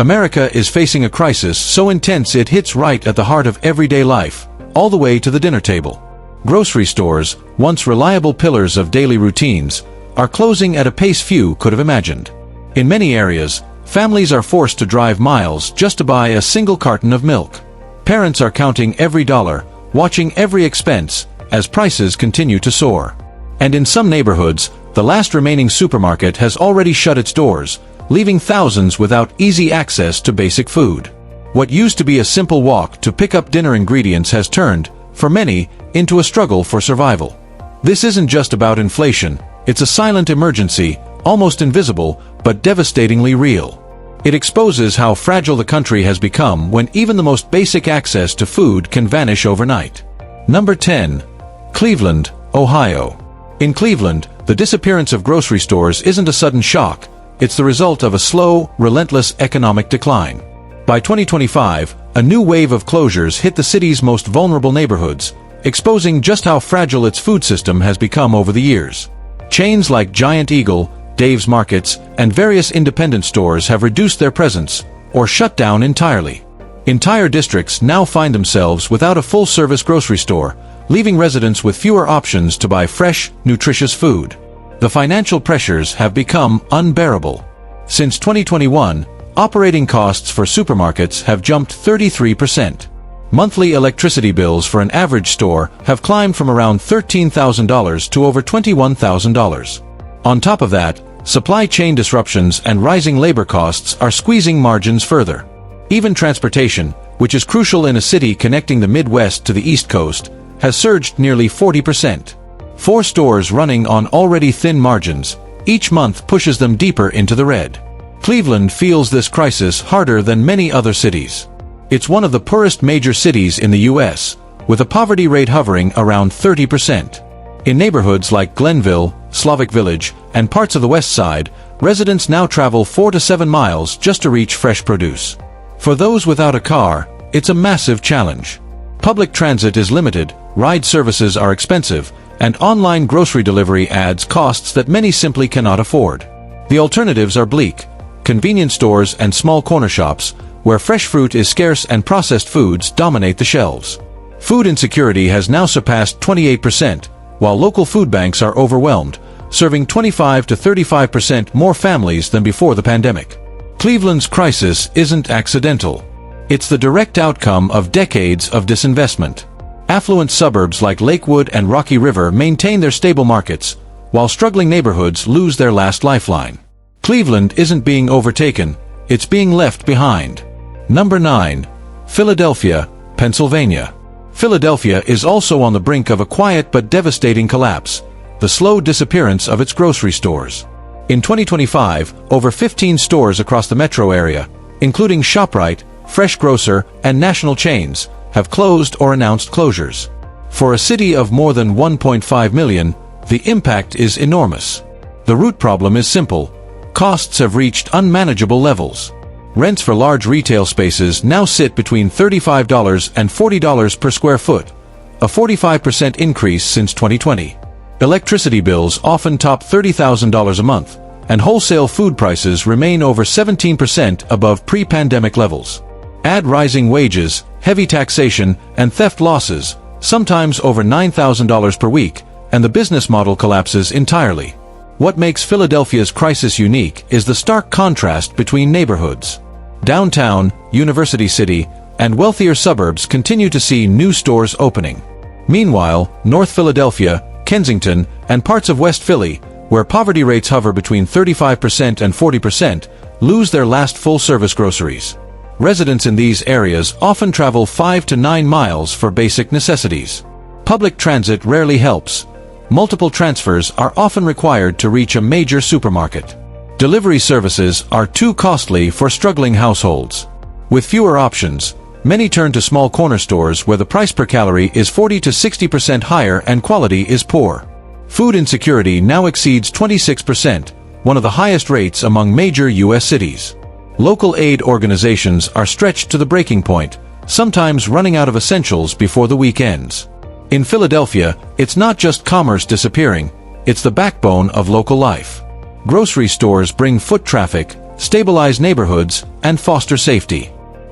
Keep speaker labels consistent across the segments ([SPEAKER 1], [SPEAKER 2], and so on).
[SPEAKER 1] America is facing a crisis so intense it hits right at the heart of everyday life, all the way to the dinner table. Grocery stores, once reliable pillars of daily routines, are closing at a pace few could have imagined. In many areas, families are forced to drive miles just to buy a single carton of milk. Parents are counting every dollar, watching every expense, as prices continue to soar. And in some neighborhoods, the last remaining supermarket has already shut its doors, leaving thousands without easy access to basic food. What used to be a simple walk to pick up dinner ingredients has turned, for many, into a struggle for survival. This isn't just about inflation, it's a silent emergency, almost invisible, but devastatingly real. It exposes how fragile the country has become when even the most basic access to food can vanish overnight. Number 10. Cleveland, Ohio. In Cleveland, the disappearance of grocery stores isn't a sudden shock, it's the result of a slow, relentless economic decline. By 2025, a new wave of closures hit the city's most vulnerable neighborhoods, exposing just how fragile its food system has become over the years. Chains like Giant Eagle, Dave's Markets, and various independent stores have reduced their presence, or shut down entirely. Entire districts now find themselves without a full-service grocery store, leaving residents with fewer options to buy fresh, nutritious food. The financial pressures have become unbearable. Since 2021, operating costs for supermarkets have jumped 33%. Monthly electricity bills for an average store have climbed from around $13,000 to over $21,000. On top of that, supply chain disruptions and rising labor costs are squeezing margins further. Even transportation, which is crucial in a city connecting the Midwest to the East Coast, has surged nearly 40%. 4 stores running on already thin margins, each month pushes them deeper into the red. Cleveland feels this crisis harder than many other cities. It's one of the poorest major cities in the U.S., with a poverty rate hovering around 30%. In neighborhoods like Glenville, Slavic Village, and parts of the West Side, residents now travel 4 to 7 miles just to reach fresh produce. For those without a car, it's a massive challenge. Public transit is limited, ride services are expensive, and online grocery delivery adds costs that many simply cannot afford. The alternatives are bleak: convenience stores and small corner shops, where fresh fruit is scarce and processed foods dominate the shelves. Food insecurity has now surpassed 28%, while local food banks are overwhelmed, serving 25 to 35% more families than before the pandemic. Cleveland's crisis isn't accidental. It's the direct outcome of decades of disinvestment. Affluent suburbs like Lakewood and Rocky River maintain their stable markets, while struggling neighborhoods lose their last lifeline. Cleveland isn't being overtaken, it's being left behind. Number 9. Philadelphia, Pennsylvania. Philadelphia is also on the brink of a quiet but devastating collapse, the slow disappearance of its grocery stores. In 2025, over 15 stores across the metro area, including ShopRite, Fresh Grocer, and national chains, have closed or announced closures. For a city of more than 1.5 million, the impact is enormous. The root problem is simple: costs have reached unmanageable levels. Rents for large retail spaces now sit between $35 and $40 per square foot, a 45% increase since 2020. Electricity bills often top $30,000 a month, and wholesale food prices remain over 17% above pre-pandemic levels. Add rising wages, heavy taxation, and theft losses, sometimes over $9,000 per week, and the business model collapses entirely. What makes Philadelphia's crisis unique is the stark contrast between neighborhoods. Downtown, University City, and wealthier suburbs continue to see new stores opening. Meanwhile, North Philadelphia, Kensington, and parts of West Philly, where poverty rates hover between 35% and 40%, lose their last full-service groceries. Residents in these areas often travel 5 to 9 miles for basic necessities. Public transit rarely helps. Multiple transfers are often required to reach a major supermarket. Delivery services are too costly for struggling households. With fewer options, many turn to small corner stores where the price per calorie is 40 to 60% higher and quality is poor. Food insecurity now exceeds 26%, one of the highest rates among major U.S. cities. Local aid organizations are stretched to the breaking point, sometimes running out of essentials before the week ends. In Philadelphia, it's not just commerce disappearing, it's the backbone of local life. Grocery stores bring foot traffic, stabilize neighborhoods, and foster safety.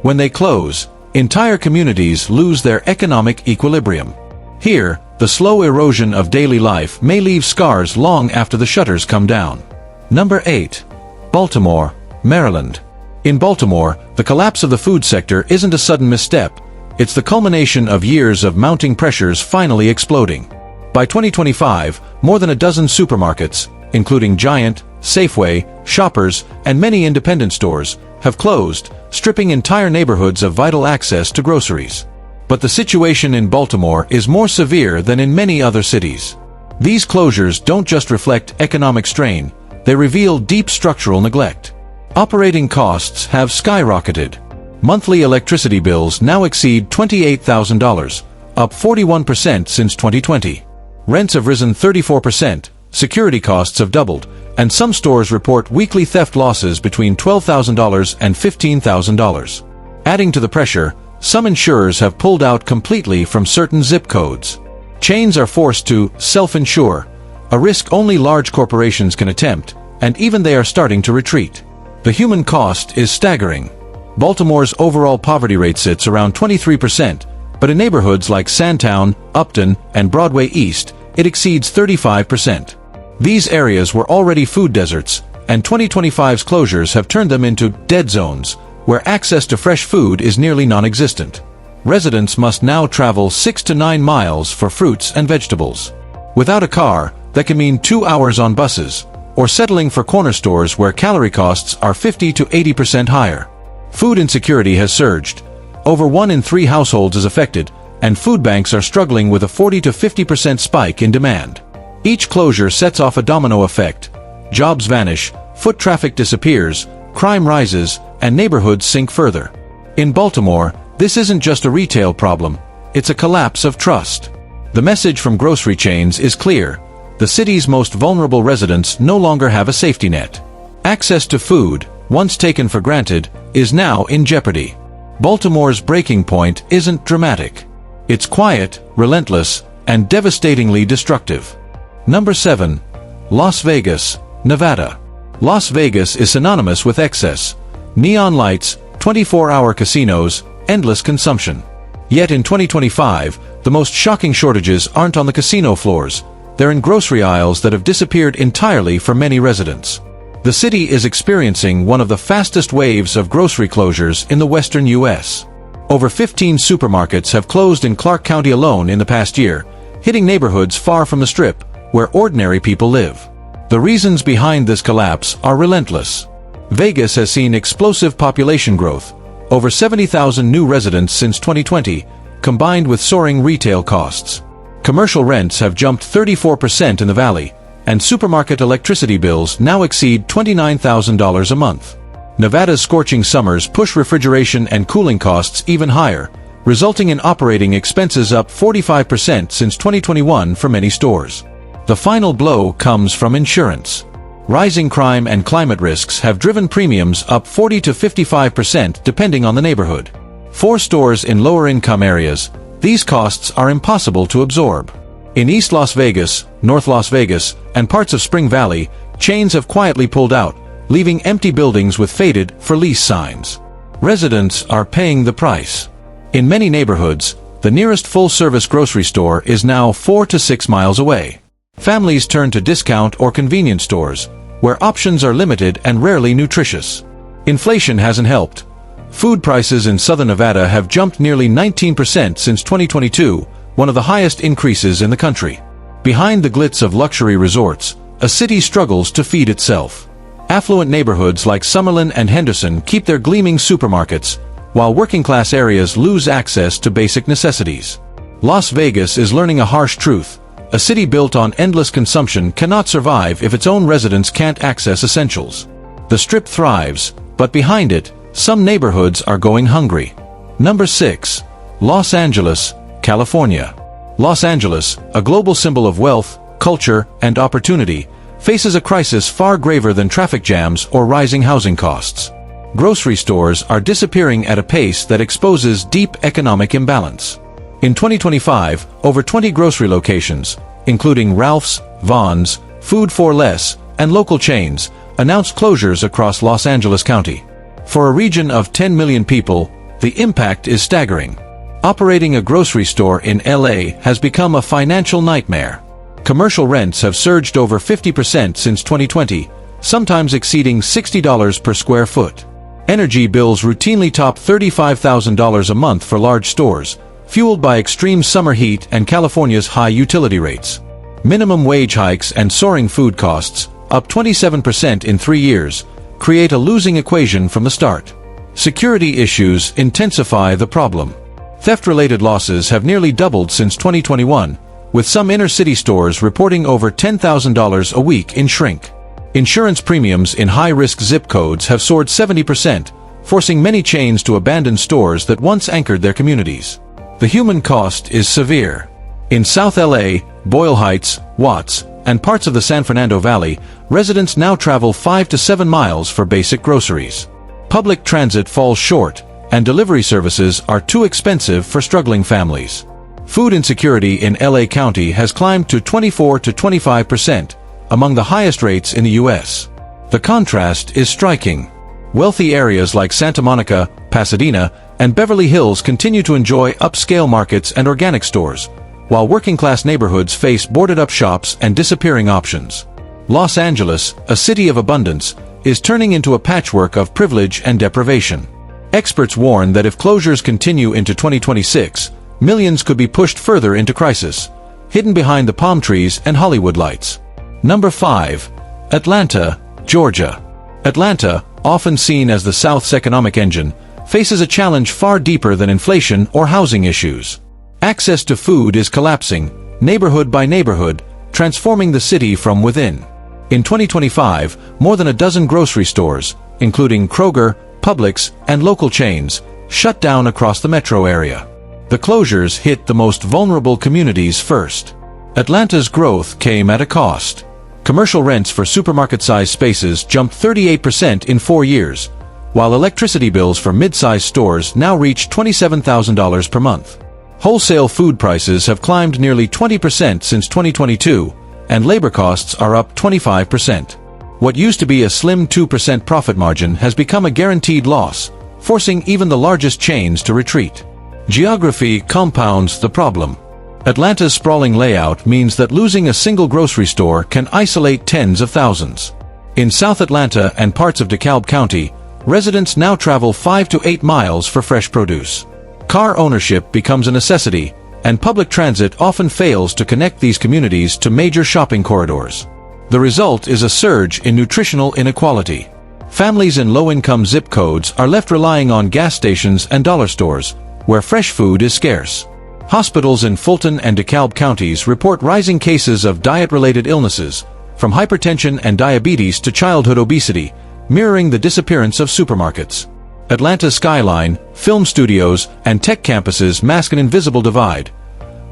[SPEAKER 1] When they close, entire communities lose their economic equilibrium. Here, the slow erosion of daily life may leave scars long after the shutters come down. Number 8. Baltimore, Maryland. In Baltimore, the collapse of the food sector isn't a sudden misstep. It's the culmination of years of mounting pressures finally exploding. By 2025, more than a dozen supermarkets, including Giant, Safeway, Shoppers, and many independent stores, have closed, stripping entire neighborhoods of vital access to groceries. But the situation in Baltimore is more severe than in many other cities. These closures don't just reflect economic strain, they reveal deep structural neglect. Operating costs have skyrocketed. Monthly electricity bills now exceed $28,000, up 41% since 2020. Rents have risen 34%, security costs have doubled, and some stores report weekly theft losses between $12,000 and $15,000. Adding to the pressure, some insurers have pulled out completely from certain zip codes. Chains are forced to self-insure, a risk only large corporations can attempt, and even they are starting to retreat. The human cost is staggering. Baltimore's overall poverty rate sits around 23%, but in neighborhoods like Sandtown, Upton, and Broadway East, it exceeds 35%. These areas were already food deserts, and 2025's closures have turned them into dead zones, where access to fresh food is nearly non-existent. Residents must now travel 6 to 9 miles for fruits and vegetables. Without a car, that can mean 2 hours on buses, or settling for corner stores where calorie costs are 50 to 80% higher. Food insecurity has surged. Over 1 in 3 households is affected, and food banks are struggling with a 40 to 50% spike in demand. Each closure sets off a domino effect. Jobs vanish, foot traffic disappears, crime rises, and neighborhoods sink further. In Baltimore, this isn't just a retail problem, it's a collapse of trust. The message from grocery chains is clear. The city's most vulnerable residents no longer have a safety net. Access to food, once taken for granted, is now in jeopardy. Baltimore's breaking point isn't dramatic. It's quiet, relentless, and devastatingly destructive. Number 7. Las Vegas, Nevada. Las Vegas is synonymous with excess. Neon lights, 24-hour casinos, endless consumption. Yet in 2025, the most shocking shortages aren't on the casino floors. They're in grocery aisles that have disappeared entirely for many residents. The city is experiencing one of the fastest waves of grocery closures in the western U.S. Over 15 supermarkets have closed in Clark County alone in the past year, hitting neighborhoods far from the Strip, where ordinary people live. The reasons behind this collapse are relentless. Vegas has seen explosive population growth, over 70,000 new residents since 2020, combined with soaring retail costs. Commercial rents have jumped 34% in the valley, and supermarket electricity bills now exceed $29,000 a month. Nevada's scorching summers push refrigeration and cooling costs even higher, resulting in operating expenses up 45% since 2021 for many stores. The final blow comes from insurance. Rising crime and climate risks have driven premiums up 40 to 55% depending on the neighborhood. For stores in lower-income areas, these costs are impossible to absorb. In East Las Vegas, North Las Vegas, and parts of Spring Valley, chains have quietly pulled out, leaving empty buildings with faded "for lease" signs. Residents are paying the price. In many neighborhoods, the nearest full-service grocery store is now 4 to 6 miles away. Families turn to discount or convenience stores, where options are limited and rarely nutritious. Inflation hasn't helped. Food prices in southern Nevada have jumped nearly 19% since 2022, one of the highest increases in the country. Behind the glitz of luxury resorts, a city struggles to feed itself. Affluent neighborhoods like Summerlin and Henderson keep their gleaming supermarkets, while working-class areas lose access to basic necessities. Las Vegas is learning a harsh truth. A city built on endless consumption cannot survive if its own residents can't access essentials. The Strip thrives, but behind it, some neighborhoods are going hungry. Number 6. Los Angeles, California. Los Angeles, a global symbol of wealth, culture, and opportunity, faces a crisis far graver than traffic jams or rising housing costs. Grocery stores are disappearing at a pace that exposes deep economic imbalance. In 2025, over 20 grocery locations, including Ralph's, Vons, Food for Less, and local chains, announced closures across Los Angeles County. For a region of 10 million people, the impact is staggering. Operating a grocery store in LA has become a financial nightmare. Commercial rents have surged over 50% since 2020, sometimes exceeding $60 per square foot. Energy bills routinely top $35,000 a month for large stores, fueled by extreme summer heat and California's high utility rates. Minimum wage hikes and soaring food costs, up 27% in 3 years, create a losing equation from the start. Security issues intensify the problem. Theft-related losses have nearly doubled since 2021, with some inner-city stores reporting over $10,000 a week in shrink. Insurance premiums in high-risk zip codes have soared 70%, forcing many chains to abandon stores that once anchored their communities. The human cost is severe. In South LA, Boyle Heights, Watts, and parts of the San Fernando Valley, residents now travel 5 to 7 miles for basic groceries. Public transit falls short, and delivery services are too expensive for struggling families. Food insecurity in LA County has climbed to 24 to 25%, among the highest rates in the U.S. The contrast is striking. Wealthy areas like Santa Monica, Pasadena, and Beverly Hills continue to enjoy upscale markets and organic stores, while working-class neighborhoods face boarded-up shops and disappearing options. Los Angeles, a city of abundance, is turning into a patchwork of privilege and deprivation. Experts warn that if closures continue into 2026, millions could be pushed further into crisis, hidden behind the palm trees and Hollywood lights. Number 5. Atlanta, Georgia. Atlanta, often seen as the South's economic engine, faces a challenge far deeper than inflation or housing issues. Access to food is collapsing, neighborhood by neighborhood, transforming the city from within. In 2025, more than a dozen grocery stores, including Kroger, Publix, and local chains, shut down across the metro area. The closures hit the most vulnerable communities first. Atlanta's growth came at a cost. Commercial rents for supermarket-sized spaces jumped 38% in 4 years, while electricity bills for mid-sized stores now reach $27,000 per month. Wholesale food prices have climbed nearly 20% since 2022, and labor costs are up 25%. What used to be a slim 2% profit margin has become a guaranteed loss, forcing even the largest chains to retreat. Geography compounds the problem. Atlanta's sprawling layout means that losing a single grocery store can isolate tens of thousands. In South Atlanta and parts of DeKalb County, residents now travel 5 to 8 miles for fresh produce. Car ownership becomes a necessity, and public transit often fails to connect these communities to major shopping corridors. The result is a surge in nutritional inequality. Families in low-income zip codes are left relying on gas stations and dollar stores, where fresh food is scarce. Hospitals in Fulton and DeKalb counties report rising cases of diet-related illnesses, from hypertension and diabetes to childhood obesity, mirroring the disappearance of supermarkets. Atlanta's skyline, film studios, and tech campuses mask an invisible divide.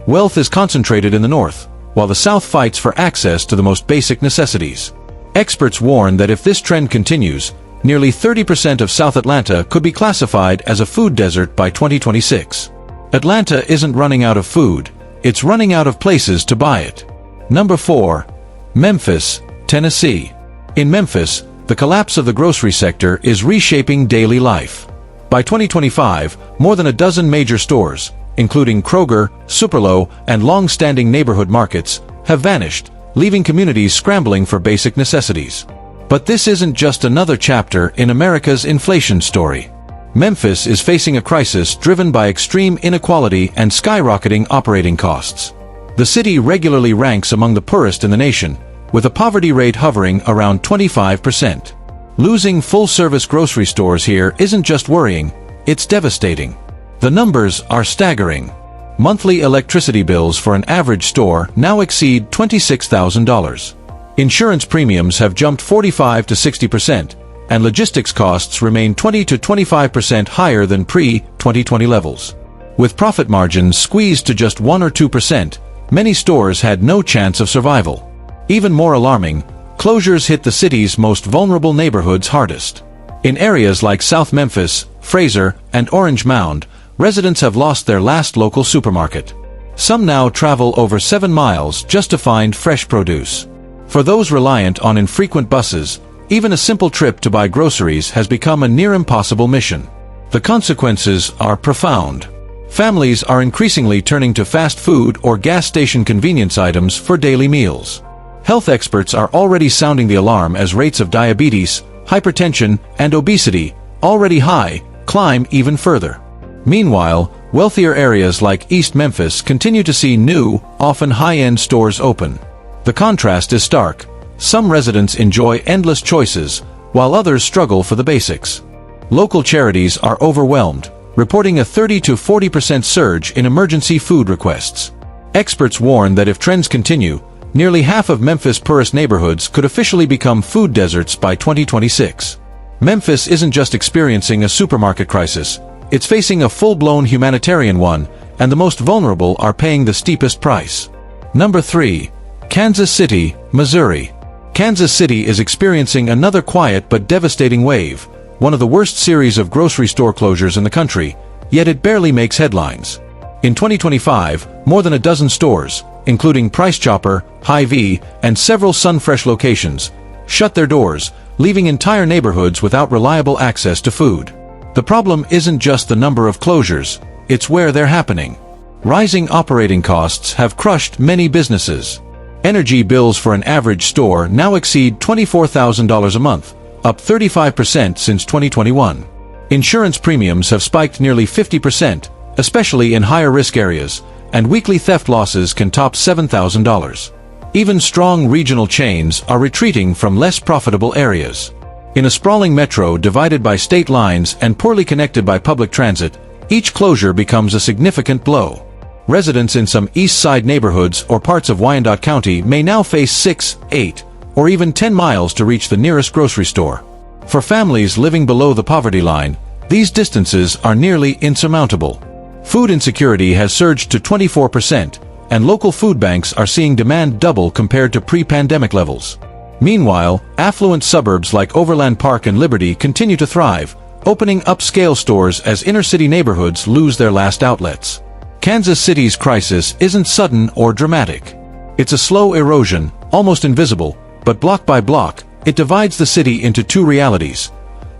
[SPEAKER 1] Wealth is concentrated in the north, while the south fights for access to the most basic necessities. Experts warn that if this trend continues, nearly 30% of South Atlanta could be classified as a food desert by 2026. Atlanta isn't running out of food, it's running out of places to buy it. Number 4. Memphis, Tennessee. In Memphis, the collapse of the grocery sector is reshaping daily life. By 2025, more than a dozen major stores, including Kroger, Superlo, and long-standing neighborhood markets, have vanished, leaving communities scrambling for basic necessities. But this isn't just another chapter in America's inflation story. Memphis is facing a crisis driven by extreme inequality and skyrocketing operating costs. The city regularly ranks among the poorest in the nation, with a poverty rate hovering around 25%. Losing full-service grocery stores here isn't just worrying, it's devastating. The numbers are staggering. Monthly electricity bills for an average store now exceed $26,000. Insurance premiums have jumped 45 to 60%, and logistics costs remain 20 to 25% higher than pre-2020 levels. With profit margins squeezed to just 1 or 2%, many stores had no chance of survival. Even more alarming, closures hit the city's most vulnerable neighborhoods hardest. In areas like South Memphis, Fraser, and Orange Mound, residents have lost their last local supermarket. Some now travel over 7 miles just to find fresh produce. For those reliant on infrequent buses, even a simple trip to buy groceries has become a near impossible mission. The consequences are profound. Families are increasingly turning to fast food or gas station convenience items for daily meals. Health experts are already sounding the alarm as rates of diabetes, hypertension, and obesity, already high, climb even further. Meanwhile, wealthier areas like East Memphis continue to see new, often high-end stores open. The contrast is stark. Some residents enjoy endless choices, while others struggle for the basics. Local charities are overwhelmed, reporting a 30 to 40% surge in emergency food requests. Experts warn that if trends continue, nearly half of Memphis' poorest neighborhoods could officially become food deserts by 2026. Memphis isn't just experiencing a supermarket crisis, it's facing a full-blown humanitarian one, and the most vulnerable are paying the steepest price. Number 3. Kansas City, Missouri. Kansas City is experiencing another quiet but devastating wave, one of the worst series of grocery store closures in the country, yet it barely makes headlines. In 2025, more than a dozen stores, including Price Chopper, Hy-Vee, and several Sunfresh locations, shut their doors, leaving entire neighborhoods without reliable access to food. The problem isn't just the number of closures, it's where they're happening. Rising operating costs have crushed many businesses. Energy bills for an average store now exceed $24,000 a month, up 35% since 2021. Insurance premiums have spiked nearly 50%, especially in higher-risk areas, and weekly theft losses can top $7,000. Even strong regional chains are retreating from less profitable areas. In a sprawling metro divided by state lines and poorly connected by public transit, each closure becomes a significant blow. Residents in some East Side neighborhoods or parts of Wyandotte County may now face 6, 8, or even 10 miles to reach the nearest grocery store. For families living below the poverty line, these distances are nearly insurmountable. Food insecurity has surged to 24%, and local food banks are seeing demand double compared to pre-pandemic levels. Meanwhile, affluent suburbs like Overland Park and Liberty continue to thrive, opening upscale stores as inner-city neighborhoods lose their last outlets. Kansas City's crisis isn't sudden or dramatic. It's a slow erosion, almost invisible, but block by block, it divides the city into two realities.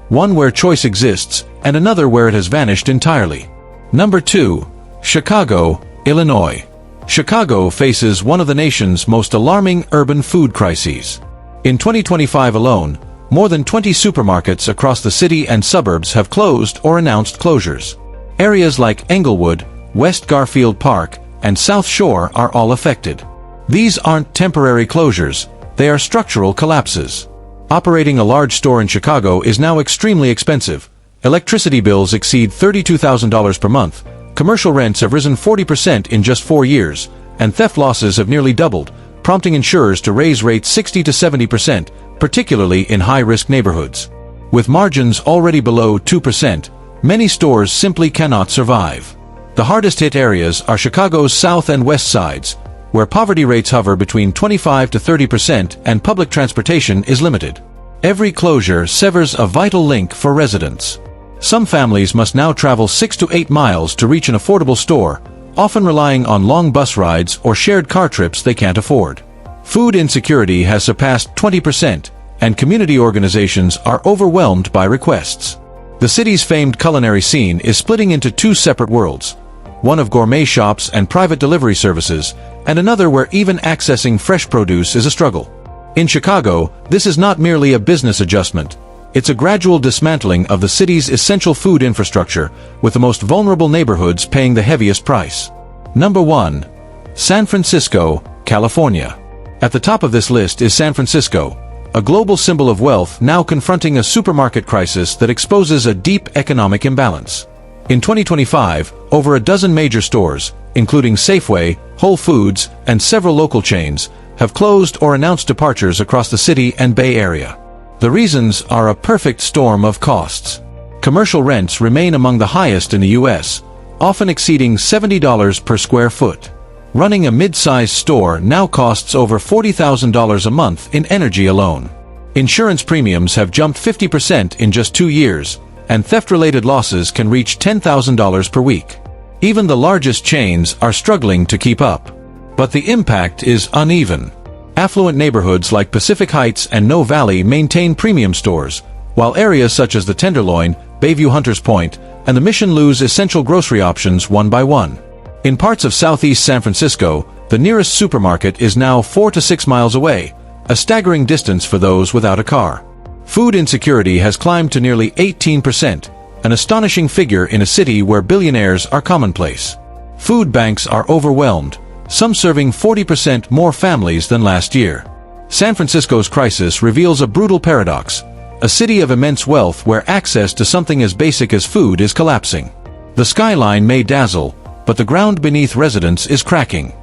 [SPEAKER 1] One where choice exists, and another where it has vanished entirely. Number 2. Chicago, Illinois. Chicago faces one of the nation's most alarming urban food crises. In 2025 alone, more than 20 supermarkets across the city and suburbs have closed or announced closures. Areas like Englewood, West Garfield Park, and South Shore are all affected. These aren't temporary closures, they are structural collapses. Operating a large store in Chicago is now extremely expensive. Electricity bills exceed $32,000 per month, commercial rents have risen 40% in just 4 years, and theft losses have nearly doubled, prompting insurers to raise rates 60 to 70%, particularly in high-risk neighborhoods. With margins already below 2%, many stores simply cannot survive. The hardest-hit areas are Chicago's south and west sides, where poverty rates hover between 25 to 30% and public transportation is limited. Every closure severs a vital link for residents. Some families must now travel 6 to 8 miles to reach an affordable store, often relying on long bus rides or shared car trips they can't afford. Food insecurity has surpassed 20%, and community organizations are overwhelmed by requests. The city's famed culinary scene is splitting into two separate worlds, one of gourmet shops and private delivery services, and another where even accessing fresh produce is a struggle. In Chicago, this is not merely a business adjustment. It's a gradual dismantling of the city's essential food infrastructure, with the most vulnerable neighborhoods paying the heaviest price. Number 1. San Francisco, California. At the top of this list is San Francisco, a global symbol of wealth now confronting a supermarket crisis that exposes a deep economic imbalance. In 2025, over a dozen major stores, including Safeway, Whole Foods, and several local chains, have closed or announced departures across the city and Bay Area. The reasons are a perfect storm of costs. Commercial rents remain among the highest in the U.S., often exceeding $70 per square foot. Running a mid-sized store now costs over $40,000 a month in energy alone. Insurance premiums have jumped 50% in just 2 years, and theft-related losses can reach $10,000 per week. Even the largest chains are struggling to keep up. But the impact is uneven. Affluent neighborhoods like Pacific Heights and No Valley maintain premium stores, while areas such as the Tenderloin, Bayview Hunters Point, and the Mission lose essential grocery options one by one. In parts of southeast San Francisco, the nearest supermarket is now 4 to 6 miles away, a staggering distance for those without a car. Food insecurity has climbed to nearly 18%, an astonishing figure in a city where billionaires are commonplace. Food banks are overwhelmed, some serving 40% more families than last year. San Francisco's crisis reveals a brutal paradox: a city of immense wealth where access to something as basic as food is collapsing. The skyline may dazzle, but the ground beneath residents is cracking.